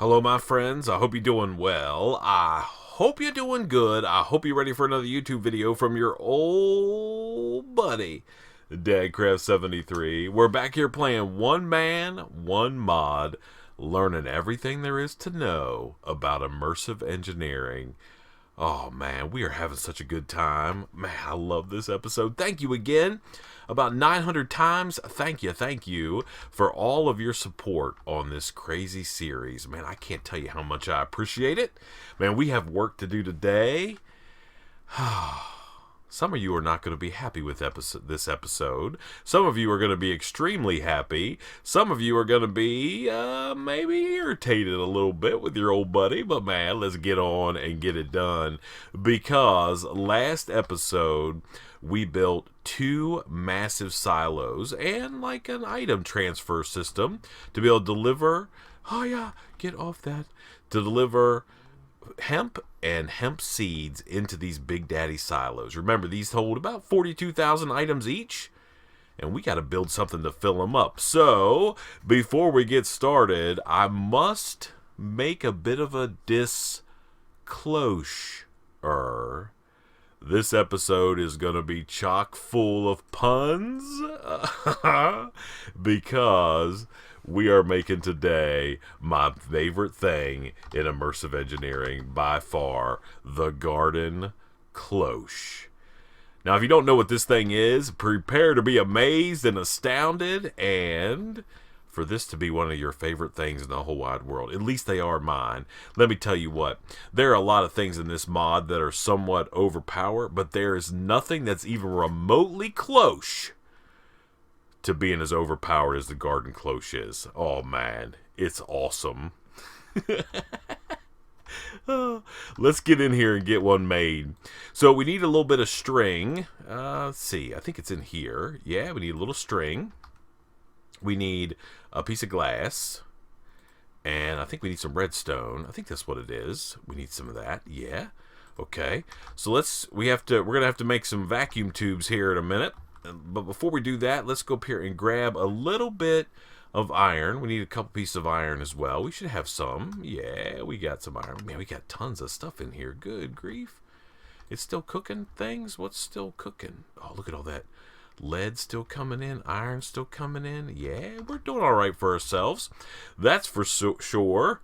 Hello, my friends. I hope you're doing well. I hope you're doing good. I hope you're ready for another YouTube video from your old buddy, DadCraft73. We're back here playing one man, one mod, learning everything there is to know about immersive engineering. Oh, man, we are having such a good time. Man, I love this episode. Thank you again. About 900 times, thank you for all of your support on this crazy series. Man, I can't tell you how much I appreciate it. Man, we have work to do today. Some of you are not going to be happy with this episode. Some of you are going to be extremely happy. Some of you are going to be maybe irritated a little bit with your old buddy. But man, let's get on and get it done. Because last episode, we built 2 massive silos and like an item transfer system to be able to deliver, to deliver hemp and hemp seeds into these big daddy silos. Remember, these hold about 42,000 items each, and we got to build something to fill them up. So before we get started, I must make a bit of a disclosure. This episode is going to be chock full of puns because we are making today my favorite thing in immersive engineering by far, the garden cloche. Now, if you don't know what this thing is, prepare to be amazed and astounded, and for this to be one of your favorite things in the whole wide world. At least they are mine. Let me tell you what, there are a lot of things in this mod that are somewhat overpowered, but there is nothing that's even remotely close to being as overpowered as the garden cloche is. Oh man, it's awesome. Let's get in here and get one made. So we need a little bit of string. Let's see, I think it's in here. Yeah, we need a little string. We need a piece of glass, and I think we need some redstone. I think that's what it is. We need some of that. Yeah. Okay. So we're gonna have to make some vacuum tubes here in a minute. But before we do that, let's go up here and grab a little bit of iron. We need a couple pieces of iron as well. We should have some. Yeah, we got some iron. Man, we got tons of stuff in here. Good grief. It's still cooking things? What's still cooking? Oh, look at all that. Lead still coming in. Iron still coming in. Yeah, we're doing all right for ourselves. That's for sure.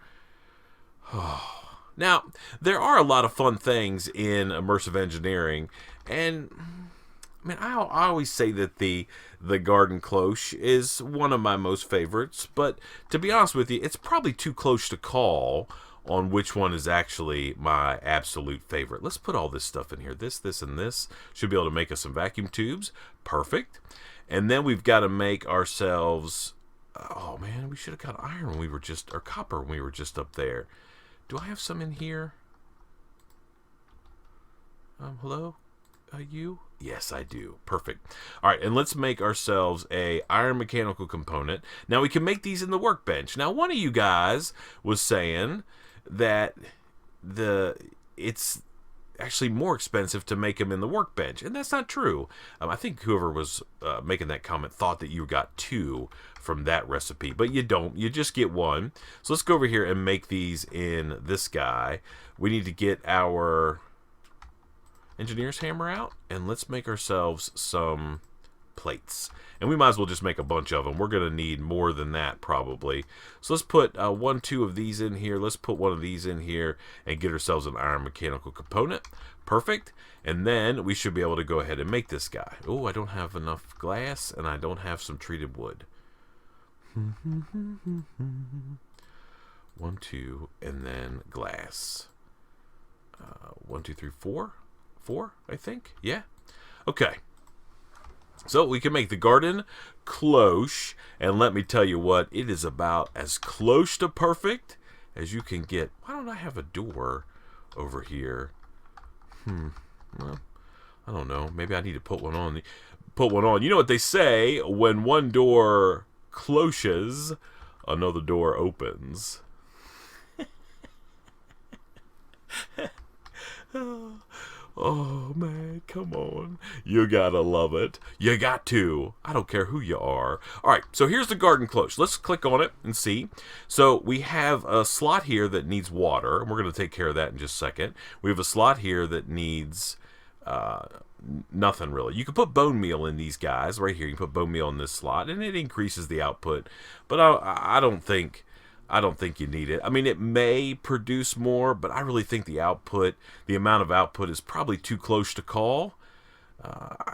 Now, there are a lot of fun things in immersive engineering, and I mean, I always say that the garden cloche is one of my most favorites, but to be honest with you, it's probably too close to call on which one is actually my absolute favorite. Let's put all this stuff in here. This, and this should be able to make us some vacuum tubes. Perfect. And then we've got to make ourselves, oh man, we should have got iron when we were just, or copper when we were just up there. Do I have some in here? Hello? You? Yes, I do. Perfect. All right, and let's make ourselves a iron mechanical component. Now, we can make these in the workbench. Now, one of you guys was saying that it's actually more expensive to make them in the workbench, and that's not true. I think whoever was making that comment thought that you got 2 from that recipe, but you don't. You just get 1. So let's go over here and make these in this guy. We need to get our engineer's hammer out, and let's make ourselves some plates. And we might as well just make a bunch of them. We're going to need more than that probably. So let's put 1, 2 of these in here. Let's put 1 of these in here and get ourselves an iron mechanical component. Perfect. And then we should be able to go ahead and make this guy. Oh, I don't have enough glass, and I don't have some treated wood. 1, 2, and then glass. 1, 2, 3, 4. 4, I think. Yeah. Okay. So we can make the garden cloche, and let me tell you what, it is about as close to perfect as you can get. Why don't I have a door over here? Well, I don't know. Maybe I need to put one on. You know what they say? When one door cloches, another door opens. Oh, man, come on. You gotta love it. You got to. I don't care who you are. All right, so here's the garden cloche. Let's click on it and see. So we have a slot here that needs water, and we're going to take care of that in just a second. We have a slot here that needs nothing really. You can put bone meal in these guys right here. You can put bone meal in this slot, and it increases the output. But I don't think you need it. I mean, it may produce more, but I really think the amount of output is probably too close to call.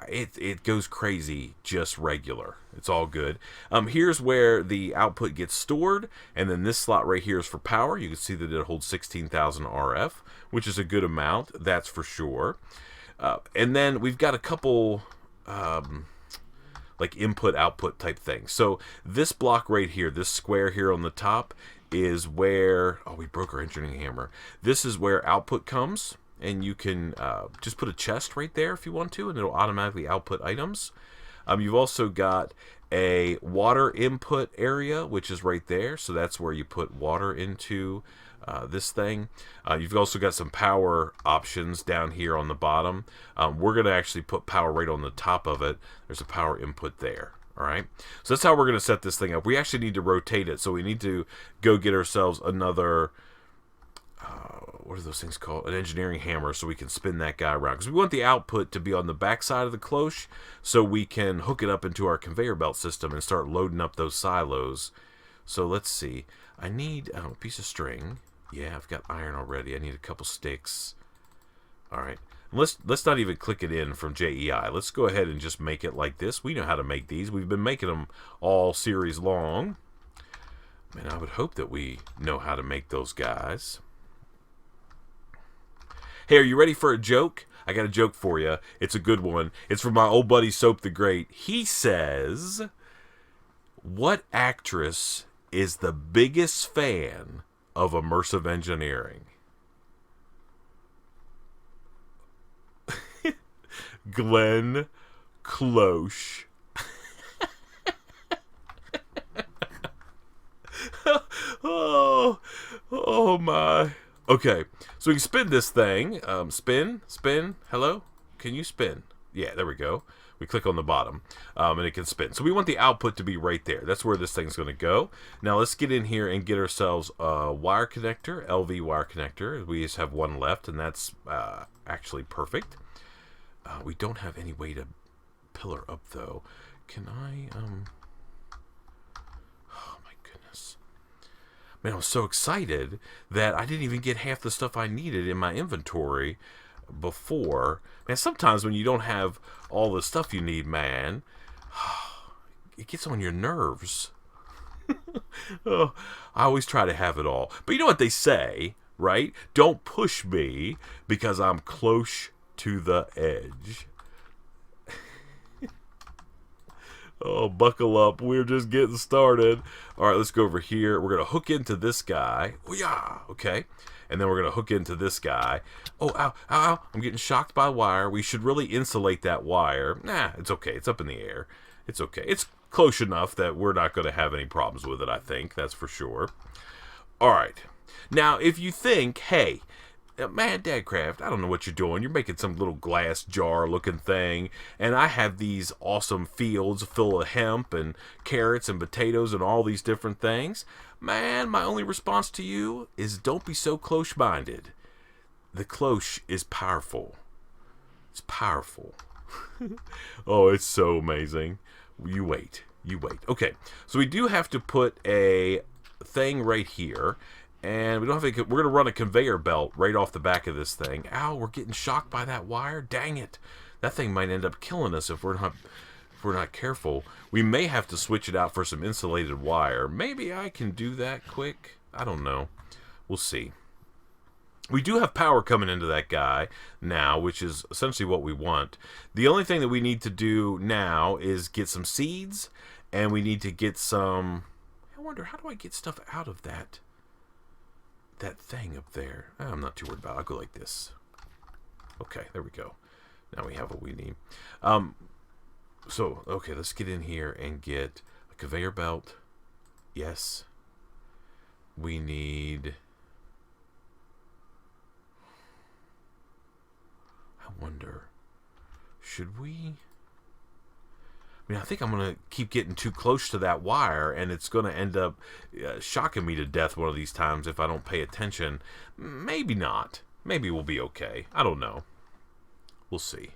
It goes crazy just regular. It's all good. Here's where the output gets stored, and then this slot right here is for power. You can see that it holds 16,000 RF, which is a good amount, that's for sure. And then we've got a couple like input-output type things. So this block right here, this square here on the top, is where... Oh, we broke our engineering hammer. This is where output comes, and you can just put a chest right there if you want to, and it'll automatically output items. You've also got a water input area, which is right there, so that's where you put water into this thing. You've also got some power options down here on the bottom. We're going to actually put power right on the top of it. There's a power input there. All right, so that's how we're going to set this thing up. We actually need to rotate it, so we need to go get ourselves another, what are those things called? An engineering hammer, so we can spin that guy around. Because we want the output to be on the back side of the cloche, so we can hook it up into our conveyor belt system and start loading up those silos. So let's see. I need a piece of string. Yeah, I've got iron already. I need a couple sticks. All right. Let's not even click it in from JEI. Let's go ahead and just make it like this. We know how to make these. We've been making them all series long. Man, I would hope that we know how to make those guys. Hey, are you ready for a joke? I got a joke for you. It's a good one. It's from my old buddy Soap the Great. He says, what actress is the biggest fan of Immersive Engineering? Glenn Cloche. Oh my. Okay, so we can spin this thing. Spin. Hello? Can you spin? Yeah, there we go. We click on the bottom, and it can spin. So we want the output to be right there. That's where this thing's going to go. Now let's get in here and get ourselves a wire connector, LV wire connector. We just have one left, and that's actually perfect. We don't have any way to pillar up, though. Can I, Oh, my goodness. Man, I was so excited that I didn't even get half the stuff I needed in my inventory before. Man, sometimes when you don't have all the stuff you need, man, it gets on your nerves. Oh, I always try to have it all. But you know what they say, right? Don't push me because I'm close to the edge. Oh, buckle up. We're just getting started. All right, let's go over here. We're going to hook into this guy. Oh, yeah. Okay. And then we're going to hook into this guy. Oh, ow, ow, ow. I'm getting shocked by wire. We should really insulate that wire. Nah, it's okay. It's up in the air. It's okay. It's close enough that we're not going to have any problems with it, I think. That's for sure. All right. Now, if you think, hey, man, Dadcraft, I don't know what you're doing. You're making some little glass jar looking thing, and I have these awesome fields full of hemp and carrots and potatoes and all these different things. Man, my only response to you is don't be so cloche-minded. The cloche is powerful. It's powerful. Oh, it's so amazing. You wait. You wait. Okay, so we do have to put a thing right here. And we don't have we're going to run a conveyor belt right off the back of this thing. Ow, we're getting shocked by that wire. Dang it. That thing might end up killing us if we're not careful. We may have to switch it out for some insulated wire. Maybe I can do that quick. I don't know. We'll see. We do have power coming into that guy now, which is essentially what we want. The only thing that we need to do now is get some seeds, and we need to get some... I wonder, how do I get stuff out of that thing up there? I'm not too worried about it. I'll go like this. Okay, there we go. Now we have what we need. So, okay, let's get in here and get a conveyor belt. Yes. We need... I wonder, should we... I mean, I think I'm going to keep getting too close to that wire, and it's going to end up shocking me to death one of these times if I don't pay attention. Maybe not. Maybe we'll be okay. I don't know. We'll see.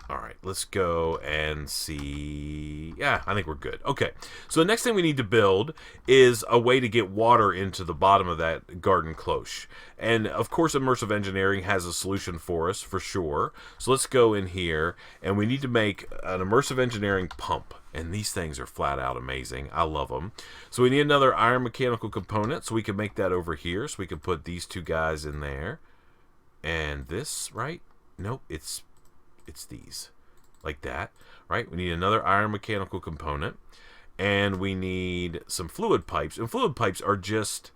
All right, let's go and see. Yeah, I think we're good. Okay, so the next thing we need to build is a way to get water into the bottom of that garden cloche. And, of course, Immersive Engineering has a solution for us, for sure. So let's go in here, and we need to make an Immersive Engineering pump. And these things are flat out amazing. I love them. So we need another iron mechanical component, so we can make that over here. So we can put these two guys in there. And this, right? Nope, it's these, like that, right? We need another iron mechanical component, and we need some fluid pipes. And fluid pipes are just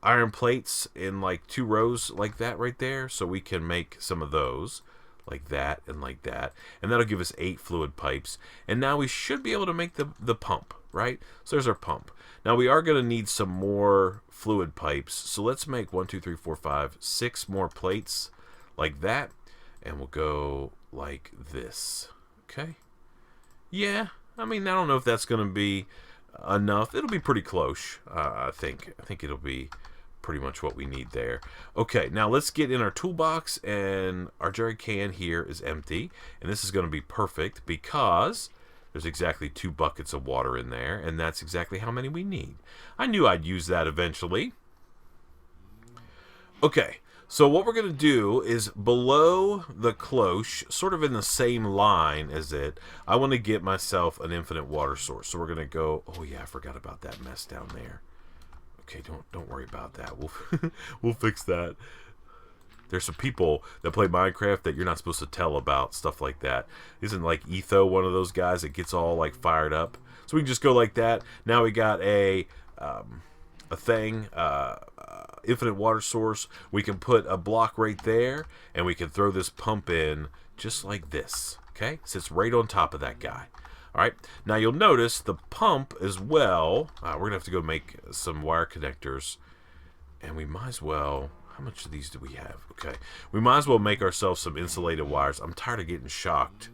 iron plates in like 2 rows like that right there, so we can make some of those like that and like that, and that'll give us 8 fluid pipes. And now we should be able to make the pump, right? So there's our pump. Now we are going to need some more fluid pipes, so let's make 1, 2, 3, 4, 5, 6 more plates like that, and we'll go like this. Okay, yeah, I mean, I don't know if that's going to be enough. It'll be pretty close. I think it'll be pretty much what we need there. Okay, now let's get in our toolbox, and our jerry can here is empty, and this is going to be perfect because there's exactly 2 buckets of water in there, and that's exactly how many we need. I knew I'd use that eventually. Okay, so what we're going to do is below the cloche, sort of in the same line as it, I want to get myself an infinite water source. So we're going to go, oh yeah, I forgot about that mess down there. Okay, don't worry about that. We'll fix that. There's some people that play Minecraft that you're not supposed to tell about stuff like that. Isn't like Etho one of those guys that gets all like fired up? So we can just go like that. Now we got a thing, infinite water source. We can put a block right there, and we can throw this pump in just like this. Okay, sits right on top of that guy. All right, now you'll notice the pump as well. We're gonna have to go make some wire connectors, and we might as well. How much of these do we have? Okay, we might as well make ourselves some insulated wires. I'm tired of getting shocked.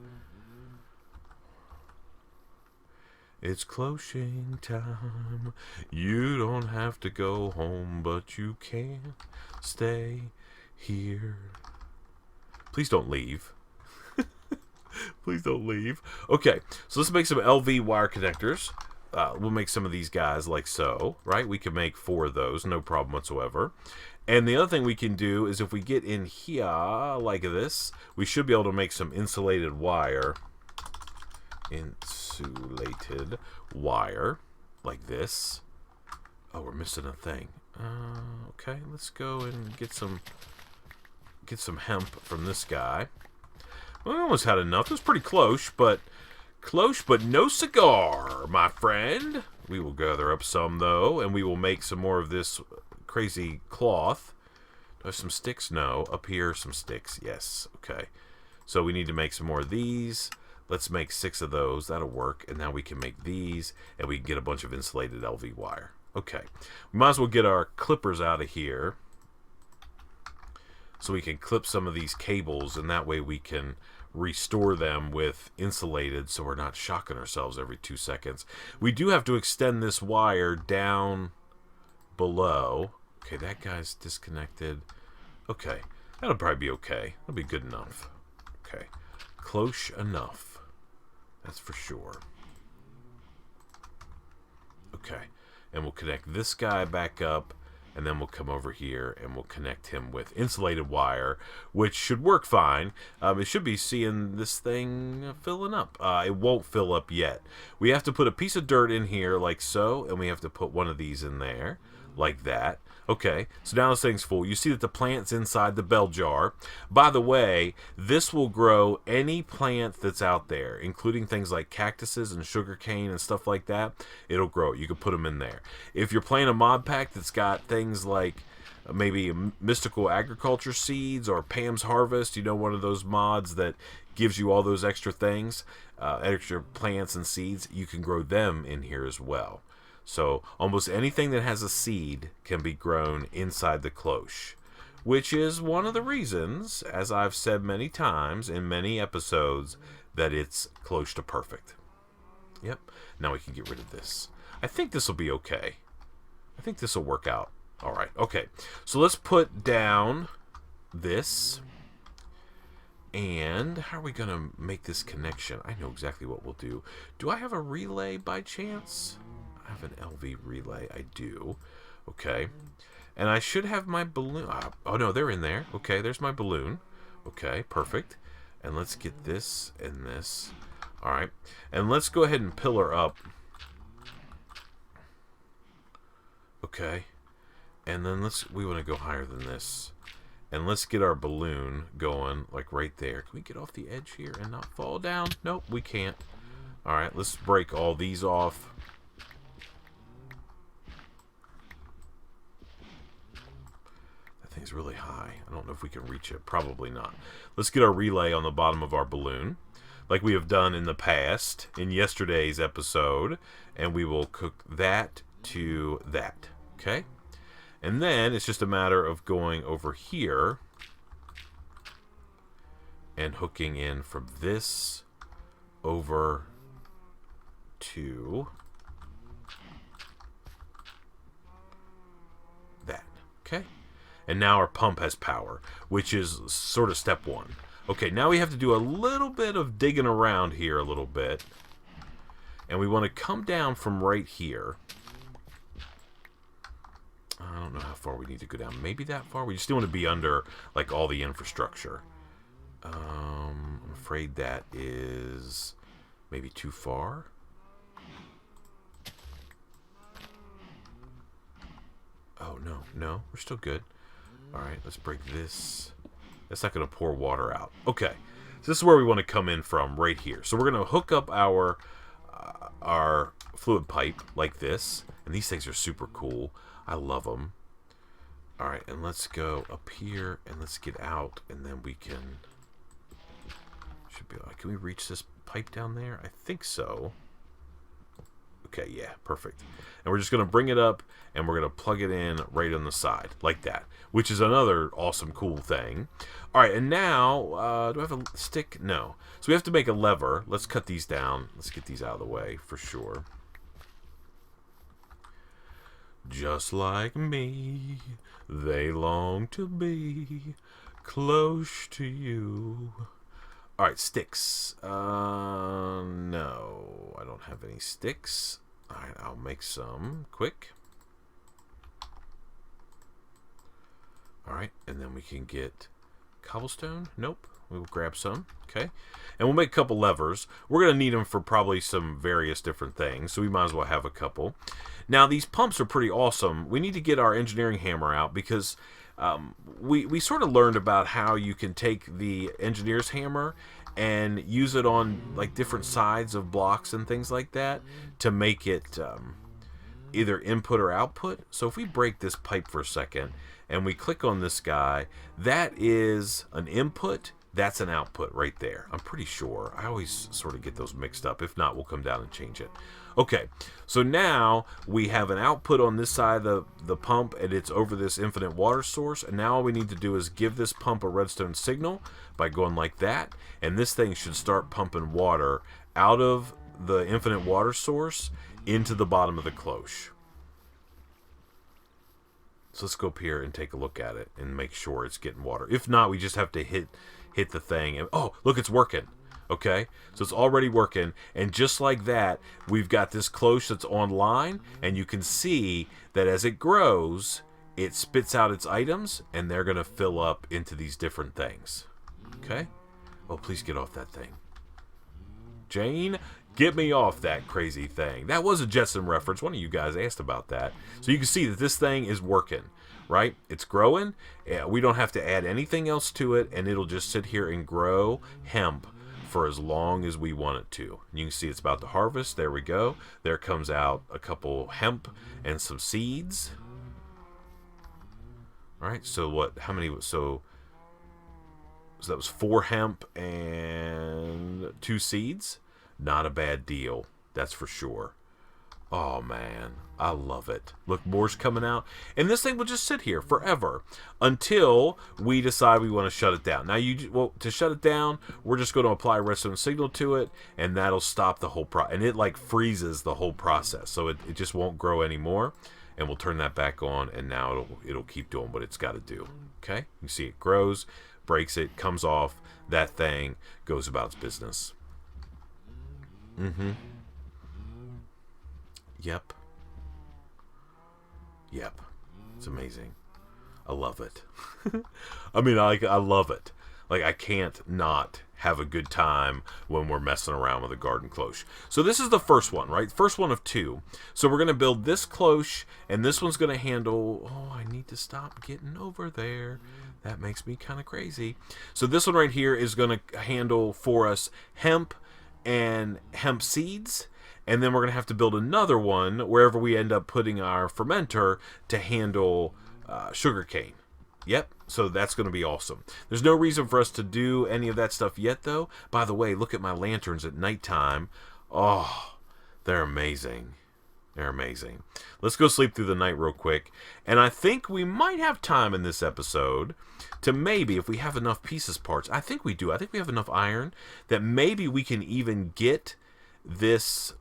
It's cloching time. You don't have to go home, but you can stay here. Please don't leave. Please don't leave. Okay, so let's make some LV wire connectors. We'll make some of these guys like so, right? We can make 4 of those, no problem whatsoever. And the other thing we can do is if we get in here like this, we should be able to make some insulated wire. Insulated wire like this. Oh, we're missing a thing. Okay, let's go and get some hemp from this guy. Well, we almost had enough. It was pretty close, but no cigar, my friend. We will gather up some though, and we will make some more of this crazy cloth. Do I have some sticks? No. Up here, some sticks. Yes. Okay. So we need to make some more of these. Let's make 6 of those. That'll work. And now we can make these, and we can get a bunch of insulated LV wire. Okay. We might as well get our clippers out of here so we can clip some of these cables, and that way we can restore them with insulated so we're not shocking ourselves every 2 seconds. We do have to extend this wire down below. Okay, that guy's disconnected. Okay. That'll probably be okay. That'll be good enough. Okay. Close enough. That's for sure. Okay, and we'll connect this guy back up, and then we'll come over here and we'll connect him with insulated wire, which should work fine. It should be seeing this thing filling up. It won't fill up yet. We have to put a piece of dirt in here like so, and we have to put one of these in there like that. Okay, so now this thing's full. You see that the plant's inside the bell jar. By the way, this will grow any plant that's out there, including things like cactuses and sugarcane and stuff like that. It'll grow it. You can put them in there. If you're playing a mod pack that's got things like maybe mystical agriculture seeds or Pam's Harvest, you know, one of those mods that gives you all those extra things, extra plants and seeds, you can grow them in here as well. So almost anything that has a seed can be grown inside the cloche, which is one of the reasons, as I've said many times in many episodes, that it's close to perfect. Yep. Now we can get rid of this. I think this will be okay. I think this will work out. All right. Okay. So let's put down this. And how are we going to make this connection? I know exactly what we'll do. Do I have a relay by chance? I have an LV relay. I do. Okay. And I should have my balloon. Oh, no, they're in there. Okay, there's my balloon. Okay, perfect. And let's get this and this. All right. And let's go ahead and pillar up. Okay. And then we want to go higher than this. And let's get our balloon going, like right there. Can we get off the edge here and not fall down? Nope, we can't. All right, let's break all these off. That thing's really high. I don't know if we can reach it. Probably not. Let's get our relay on the bottom of our balloon, like we have done in the past, in yesterday's episode. And we will cook that to that. Okay? And then it's just a matter of going over here and hooking in from this over to that. Okay? And now our pump has power, which is sort of step one. Okay, now we have to do a little bit of digging around here a little bit. And we want to come down from right here. I don't know how far we need to go down. Maybe that far? We still want to be under, like, all the infrastructure. I'm afraid that is maybe too far. Oh, no. We're still good. All right, let's break this. That's not going to pour water out. Okay, so this is where we want to come in from, right here. So we're going to hook up our fluid pipe like this. And these things are super cool. I love them. All right, and let's go up here and let's get out, and then we can. Should be like, can we reach this pipe down there? I think so. Okay, yeah, perfect. And we're just gonna bring it up, and we're gonna plug it in right on the side, like that, which is another awesome, cool thing. All right, and now, do I have a stick? No. So we have to make a lever. Let's cut these down. Let's get these out of the way for sure. Just like me, they long to be close to you. All right, sticks. No, I don't have any sticks. All right, I'll make some quick. All right, and then we can get cobblestone. Nope. We'll grab some, okay? And we'll make a couple levers. We're going to need them for probably some various different things, so we might as well have a couple. Now, these pumps are pretty awesome. We need to get our engineering hammer out because we sort of learned about how you can take the engineer's hammer and use it on like different sides of blocks and things like that to make it either input or output. So if we break this pipe for a second and we click on this guy, that is an input. That's an output right there. I'm pretty sure. I always sort of get those mixed up. If not, we'll come down and change it. Okay, so now we have an output on this side of the pump, and it's over this infinite water source. And now all we need to do is give this pump a redstone signal by going like that. And this thing should start pumping water out of the infinite water source into the bottom of the cloche. So let's go up here and take a look at it and make sure it's getting water. If not, we just have to hit the thing. And oh, look, it's working. Okay, so it's already working, and just like that, we've got this cloche that's online, and you can see that as it grows, it spits out its items, and they're going to fill up into these different things. Okay? Oh, please get off that thing. Jane, get me off that crazy thing. That was a Jetson reference. One of you guys asked about that. So you can see that this thing is working, right? It's growing. We don't have to add anything else to it, and it'll just sit here and grow hemp for as long as we want it to. You can see it's about to harvest. There we go. There comes out a couple hemp and some seeds. All right, so what, how many, so that was 4 hemp and 2 seeds. Not a bad deal, that's for sure. Oh, man. I love it. Look, more's coming out. And this thing will just sit here forever until we decide we want to shut it down. Now, to shut it down, we're just going to apply a redstone signal to it, and that'll stop the whole process. And it, like, freezes the whole process. So it just won't grow anymore. And we'll turn that back on, and now it'll keep doing what it's got to do. Okay? You see it grows, breaks it, comes off. That thing goes about its business. Mm-hmm. Yep. Yep. It's amazing. I love it. I mean, I love it. Like, I can't not have a good time when we're messing around with a garden cloche. So this is the first one, right? First one of two. So we're going to build this cloche, and this one's going to handle... Oh, I need to stop getting over there. That makes me kind of crazy. So this one right here is going to handle for us hemp and hemp seeds. And then we're going to have to build another one wherever we end up putting our fermenter to handle sugarcane. Yep, so that's going to be awesome. There's no reason for us to do any of that stuff yet, though. By the way, look at my lanterns at nighttime. Oh, they're amazing. They're amazing. Let's go sleep through the night real quick. And I think we might have time in this episode to maybe, if we have enough pieces parts, I think we do. I think we have enough iron that maybe we can even get this...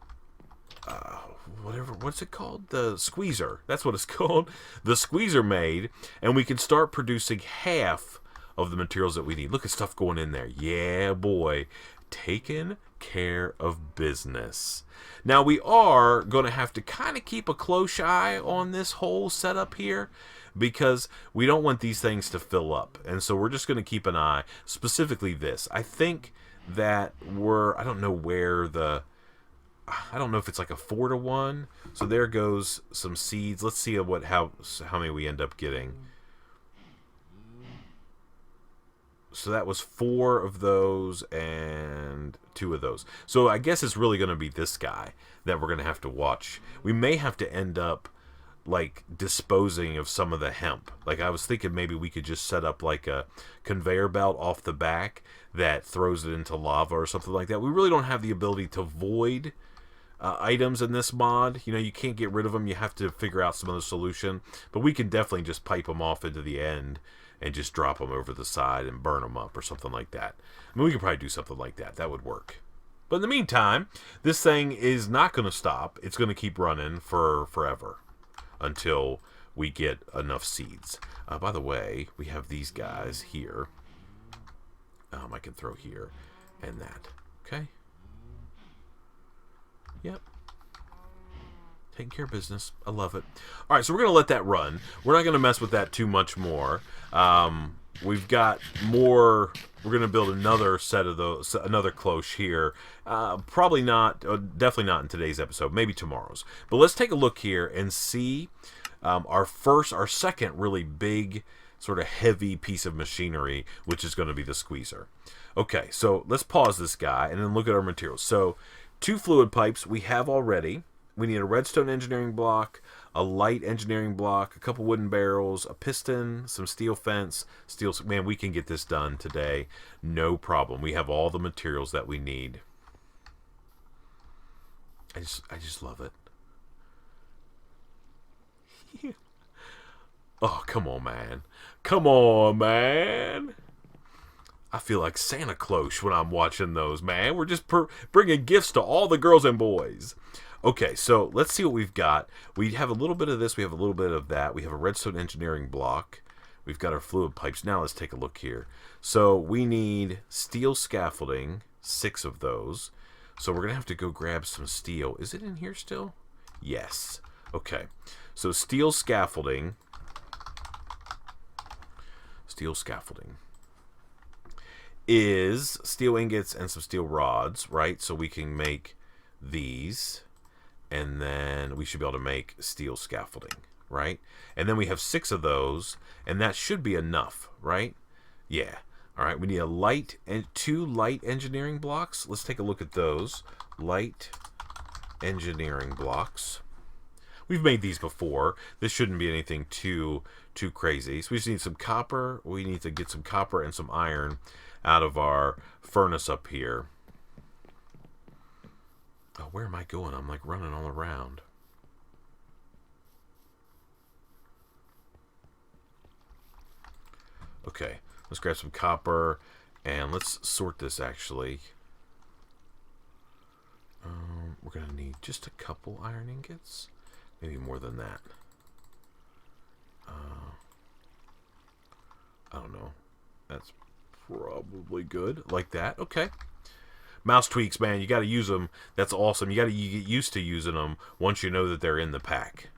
what's it called? The squeezer. That's what it's called. The squeezer made, and we can start producing half of the materials that we need. Look at stuff going in there. Yeah, boy. Taking care of business. Now, we are going to have to kind of keep a close eye on this whole setup here because we don't want these things to fill up. And so we're just going to keep an eye. Specifically this. I think that I don't know where I don't know if it's like a 4-to-1. So there goes some seeds. Let's see how many we end up getting. So that was 4 of those and 2 of those. So I guess it's really going to be this guy that we're going to have to watch. We may have to end up like disposing of some of the hemp. Like I was thinking maybe we could just set up like a conveyor belt off the back that throws it into lava or something like that. We really don't have the ability to void items in this mod. You know, you can't get rid of them. You have to figure out some other solution. But we can definitely just pipe them off into the end and just drop them over the side and burn them up or something like that. I mean, we could probably do something like that. That would work. But in the meantime, this thing is not going to stop. It's going to keep running for forever until we get enough seeds. By the way, we have these guys here. I can throw here and that. Okay. Yep. Taking care of business. I love it. All right, so we're going to let that run. We're not going to mess with that too much more. We've got more. We're going to build another set of those, another cloche here. Probably not, definitely not in today's episode. Maybe tomorrow's. But let's take a look here and see our second really big, sort of heavy piece of machinery, which is going to be the squeezer. Okay, so let's pause this guy and then look at our materials. So 2 fluid pipes we have already. We need a redstone engineering block, a light engineering block, a couple wooden barrels, a piston, some steel fence, man, we can get this done today. No problem. We have all the materials that we need. I just love it. Oh, come on, man. Come on, man. I feel like Santa Cloche when I'm watching those, man. We're just bringing gifts to all the girls and boys. Okay, so let's see what we've got. We have a little bit of this. We have a little bit of that. We have a redstone engineering block. We've got our fluid pipes. Now let's take a look here. So we need steel scaffolding, 6 of those. So we're going to have to go grab some steel. Is it in here still? Yes. Okay, so steel scaffolding. Steel scaffolding is steel ingots and some steel rods, right? So we can make these, and then we should be able to make steel scaffolding, right? And then we have 6 of those, and that should be enough, right? Yeah. All right, we need a light and 2 light engineering blocks. Let's take a look at those. Light engineering blocks. We've made these before. This shouldn't be anything too crazy. So we just need some copper. We need to get some copper and some iron out of our furnace up here. Oh, where am I going? I'm like running all around. Okay, let's grab some copper, and let's sort this, actually. We're going to need just a couple iron ingots. Maybe more than that. I don't know. That's probably good. Like that. Okay. Mouse tweaks, man. You got to use them. That's awesome. You got to get used to using them once you know that they're in the pack.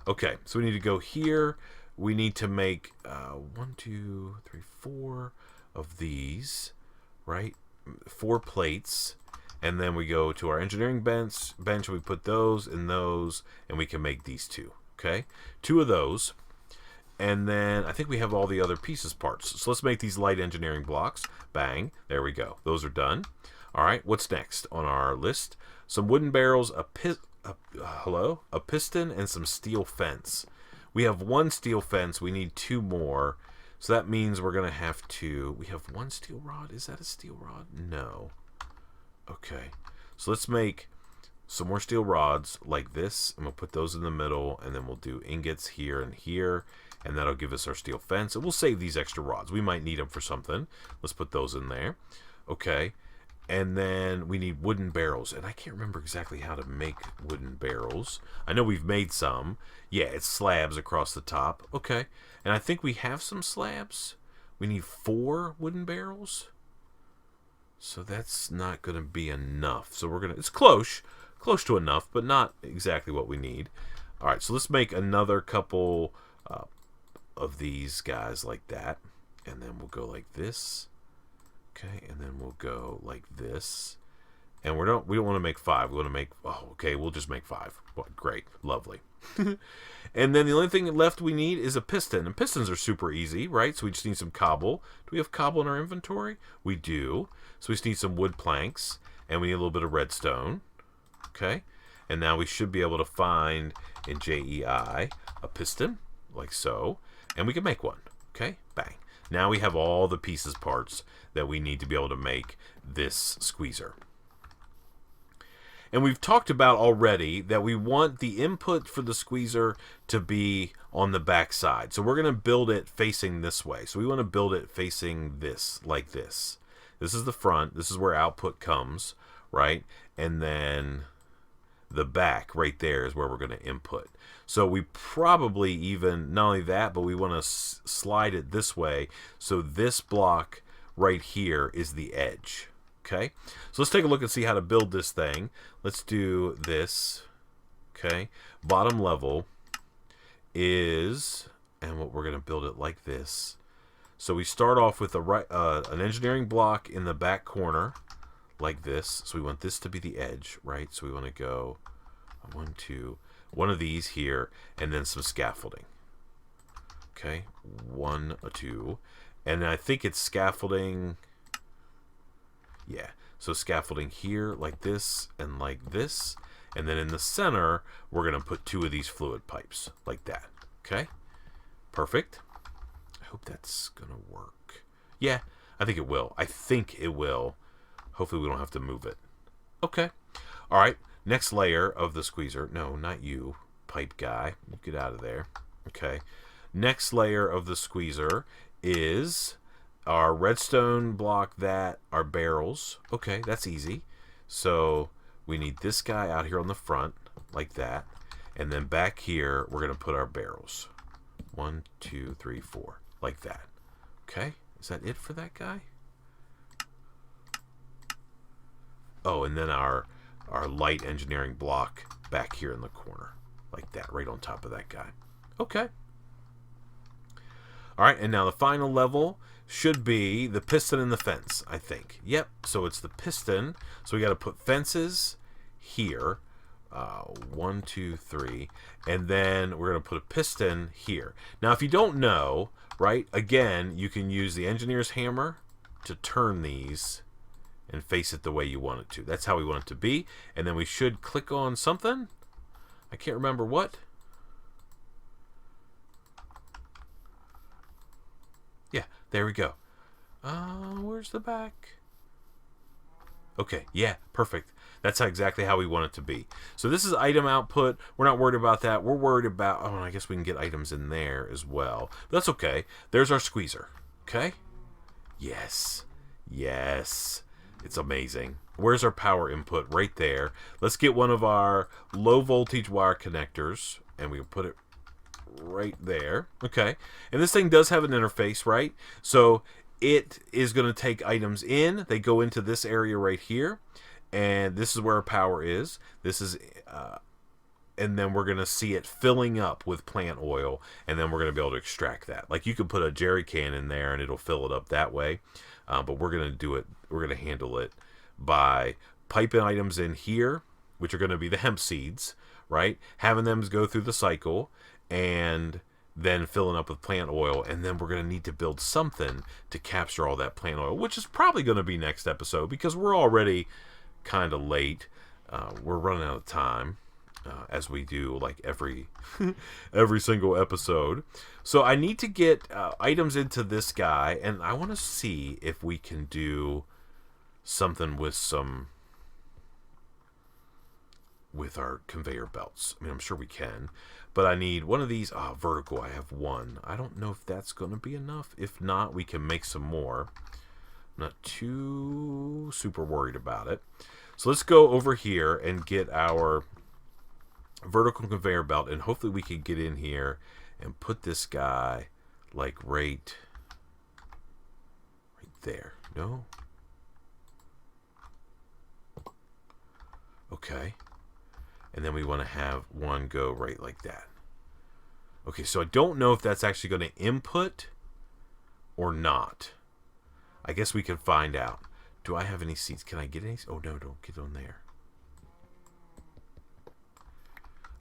Okay, so we need to go here. We need to make 1, 2, 3, 4 of these, right? 4 plates. And then we go to our engineering bench. We put those and those, and we can make these 2. Okay, 2 of those. And then I think we have all the other pieces parts. So let's make these light engineering blocks. Bang. There we go. Those are done. All right, what's next on our list? Some wooden barrels, a piston, and some steel fence. We have 1 steel fence. We need 2 more. So that means we're going to have to... We have 1 steel rod. Is that a steel rod? No. Okay. So let's make some more steel rods like this. I'm going to put those in the middle, and then we'll do ingots here and here. And that'll give us our steel fence. And we'll save these extra rods. We might need them for something. Let's put those in there. Okay. And then we need wooden barrels. And I can't remember exactly how to make wooden barrels. I know we've made some. Yeah, it's slabs across the top. Okay. And I think we have some slabs. We need 4 wooden barrels. So that's not going to be enough. So we're going to... It's close to enough, but not exactly what we need. All right, so let's make another couple of these guys like that. And then we'll go like this. Okay, and then we'll go like this. And we don't want to make 5. We want to make... Oh, okay, we'll just make 5. Well, great. Lovely. And then the only thing left we need is a piston. And pistons are super easy, right? So we just need some cobble. Do we have cobble in our inventory? We do. So we just need some wood planks. And we need a little bit of redstone. Okay. And now we should be able to find in JEI a piston, like so. And we can make one. Okay. Bang. Now we have all the pieces parts that we need to be able to make this squeezer. And we've talked about already that we want the input for the squeezer to be on the back side. So we're going to build it facing this way. So we want to build it facing this, like this. This is the front. This is where output comes, right? And then the back right there is where we're going to input. So we probably even, not only that, but we want to slide it this way. So this block right here is the edge. Okay, so let's take a look and see how to build this thing. Let's do this. Okay, bottom level is, and what we're going to build it like this. So we start off with an engineering block in the back corner, like this. So we want this to be the edge, right? So we want to go 1, 2, one of these here, and then some scaffolding. Okay, 1, 2, and I think it's scaffolding. Yeah, so scaffolding here like this and like this. And then in the center, we're going to put 2 of these fluid pipes like that. Okay, perfect. I hope that's going to work. Yeah, I think it will. I think it will. Hopefully we don't have to move it. Okay. All right, next layer of the squeezer. No, not you, pipe guy. Get out of there. Okay. Next layer of the squeezer is... our redstone block, that our barrels. Okay, that's easy. So we need this guy out here on the front, like that. And then back here, we're going to put our barrels. 1, 2, 3, 4, like that. Okay, is that it for that guy? Oh, and then our light engineering block back here in the corner, like that, right on top of that guy. Okay. All right, and now the final level should be the piston and the fence, I think. Yep, so it's the piston. So we got to put fences here. 1, 2, 3. And then we're going to put a piston here. Now, if you don't know, right, again, you can use the engineer's hammer to turn these and face it the way you want it to. That's how we want it to be. And then we should click on something. I can't remember what. Yeah, there we go. Where's the back? Okay, yeah, perfect. That's exactly how we want it to be. So this is item output. We're not worried about that. We're worried about, oh, I guess we can get items in there as well. But that's okay. There's our squeezer. Okay. Yes. Yes. It's amazing. Where's our power input? Right there. Let's get one of our low voltage wire connectors, and we can put it right there. Okay. And this thing does have an interface, right? So it is going to take items in. They go into this area right here, and this is where our power is. This is... and then we're going to see it filling up with plant oil, and then we're going to be able to extract that. Like, you could put a jerry can in there and it'll fill it up that way, but we're going to do it, we're going to handle it by piping items in here, which are going to be the hemp seeds, right? Having them go through the cycle, and then filling up with plant oil, and then we're going to need to build something to capture all that plant oil, which is probably going to be next episode, because we're already kind of late. We're running out of time. As we do like every single episode. So I need to get items into this guy, and I want to see if we can do something with our conveyor belts. I mean, I'm sure we can, but I need one of these. Vertical, I have one. I don't know if that's going to be enough. If not, we can make some more. I'm not too super worried about it. So let's go over here and get our vertical conveyor belt, and hopefully we can get in here and put this guy like right there. No? Okay. And then we want to have one go right like that. Okay, so I don't know if that's actually going to input or not. I guess we can find out. Do I have any seats? Can I get any? Oh, no, don't get on there.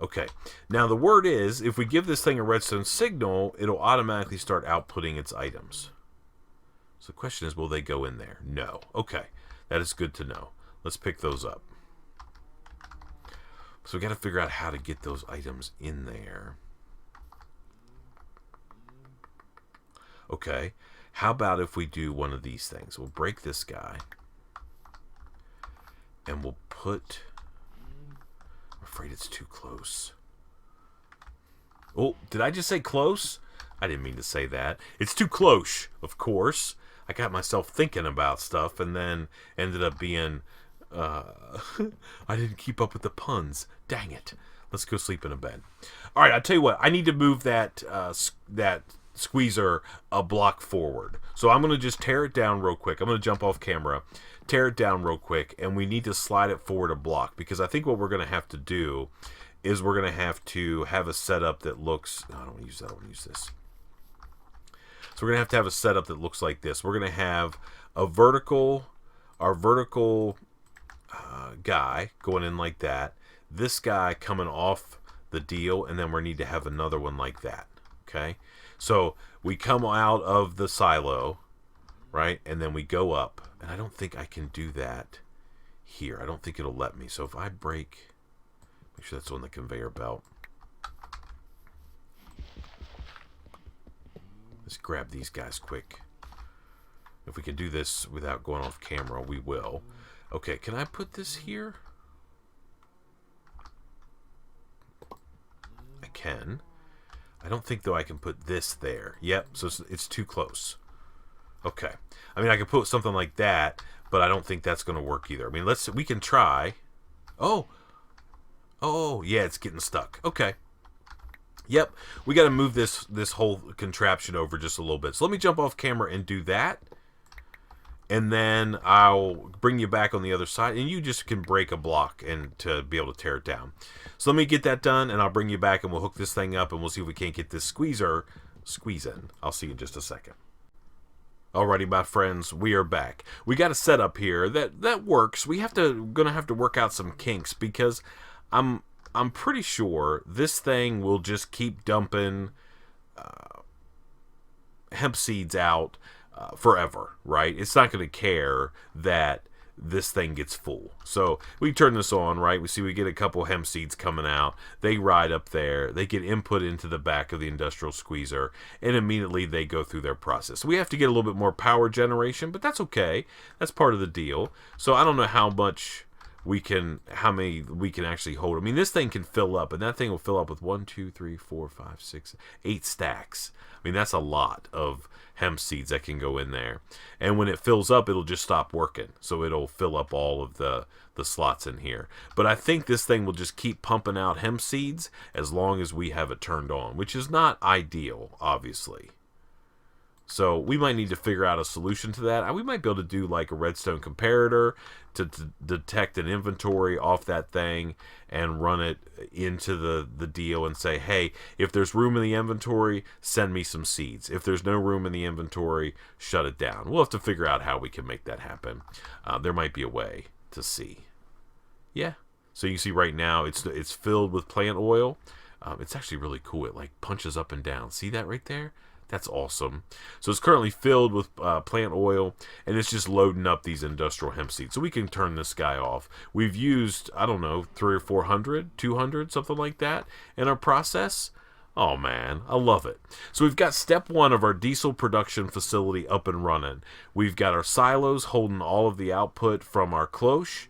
Okay, now the word is, if we give this thing a redstone signal, it'll automatically start outputting its items. So the question is, will they go in there? No. Okay, that is good to know. Let's pick those up. So we got to figure out how to get those items in there. Okay, how about if we do one of these things? We'll break this guy, and we'll put... afraid it's too close. Oh, did I just say close? I didn't mean to say that. It's too close, of course. I got myself thinking about stuff and then ended up being... I didn't keep up with the puns. Dang it. Let's go sleep in a bed. All right, I'll tell you what. I need to move that that squeezer a block forward. So I'm going to just tear it down real quick. I'm going to jump off camera, tear it down real quick, and we need to slide it forward a block, because I think what we're going to have to do is we're going to have a setup that looks... No, I don't want to use that. I want to use this. So we're going to have a setup that looks like this. We're going to have a vertical... our vertical guy going in like that. This guy coming off the deal, and then we need to have another one like that. Okay? So we come out of the silo, right? And then we go up. And I don't think I can do that here. I don't think it'll let me. So if I break... Make sure that's on the conveyor belt. Let's grab these guys quick. If we can do this without going off camera, we will. Okay, can I put this here? I can. I don't think, though, I can put this there. Yep, so it's too close. Okay. I mean, I could put something like that, but I don't think that's going to work either. I mean, we can try. Oh. Oh, yeah, it's getting stuck. Okay. Yep, we got to move this whole contraption over just a little bit. So let me jump off camera and do that. And then I'll bring you back on the other side, and you just can break a block and to be able to tear it down. So let me get that done, and I'll bring you back, and we'll hook this thing up, and we'll see if we can't get this squeezer squeezing. I'll see you in just a second. Alrighty, my friends, we are back. We got a setup here that works. Gonna have to work out some kinks, because I'm pretty sure this thing will just keep dumping hemp seeds out forever, right? It's not going to care that this thing gets full. So we turn this on, right? We get a couple hemp seeds coming out. They ride up there. They get input into the back of the industrial squeezer, and immediately they go through their process. So we have to get a little bit more power generation, but that's okay. That's part of the deal. So I don't know how much how many we can actually hold. I mean, this thing can fill up, and that thing will fill up with 1, 2, 3, 4, 5, 6, 8 stacks. I mean, that's a lot of hemp seeds that can go in there. And when it fills up, it'll just stop working. So it'll fill up all of the slots in here. But I think this thing will just keep pumping out hemp seeds as long as we have it turned on, which is not ideal, obviously. So we might need to figure out a solution to that. We might be able to do like a redstone comparator to detect an inventory off that thing and run it into the deal and say, hey, if there's room in the inventory, send me some seeds. If there's no room in the inventory, shut it down. We'll have to figure out how we can make that happen. There might be a way to see. Yeah. So you can see right now it's filled with plant oil. It's actually really cool. It like punches up and down. See that right there? That's awesome. So it's currently filled with plant oil, and it's just loading up these industrial hemp seeds. So we can turn this guy off. We've used, I don't know, 300 or 400, 200, something like that in our process. Oh man, I love it. So we've got step 1 of our diesel production facility up and running. We've got our silos holding all of the output from our cloche.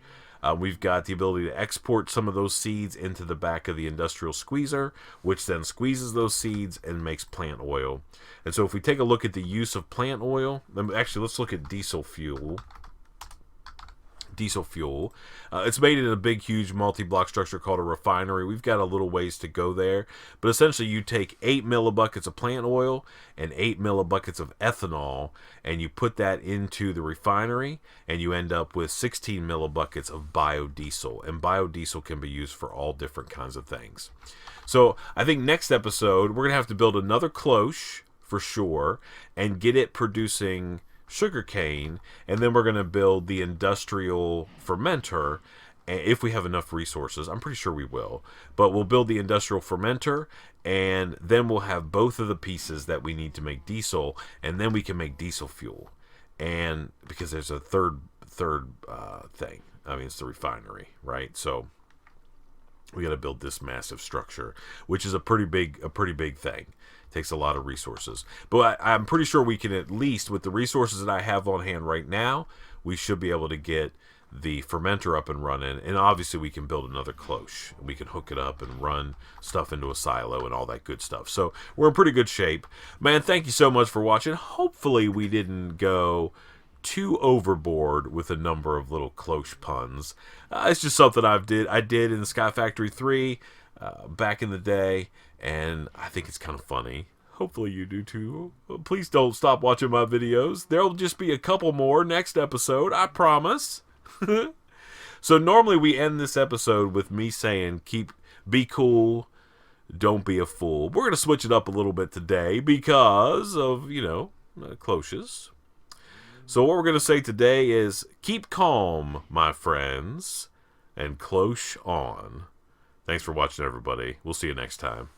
We've got the ability to export some of those seeds into the back of the industrial squeezer, which then squeezes those seeds and makes plant oil. And so if we take a look at the use of plant oil, actually let's look at diesel fuel. It's made in a big, huge multi-block structure called a refinery. We've got a little ways to go there. But essentially you take 8 millibuckets of plant oil and 8 millibuckets of ethanol, and you put that into the refinery, and you end up with 16 millibuckets of biodiesel. And biodiesel can be used for all different kinds of things. So I think next episode, we're going to have to build another cloche for sure and get it producing sugarcane, and then we're going to build the industrial fermenter if we have enough resources. I'm pretty sure we will, but we'll build the industrial fermenter, and then we'll have both of the pieces that we need to make diesel, and then we can make diesel fuel. And because there's a third thing, I mean, it's the refinery, right? So we got to build this massive structure, which is a pretty big thing. Takes a lot of resources, but I'm pretty sure we can, at least with the resources that I have on hand right now, we should be able to get the fermenter up and running, and obviously we can build another cloche. We can hook it up and run stuff into a silo and all that good stuff. So we're in pretty good shape. Man, thank you so much for watching. Hopefully we didn't go too overboard with a number of little cloche puns. It's just something I did in the Sky Factory 3 back in the day, and I think it's kind of funny. Hopefully you do too. Please don't stop watching my videos. There'll just be a couple more next episode, I promise. So normally we end this episode with me saying, be cool, don't be a fool. We're going to switch it up a little bit today because of, cloches. So what we're going to say today is, keep calm, my friends, and cloche on. Thanks for watching, everybody. We'll see you next time.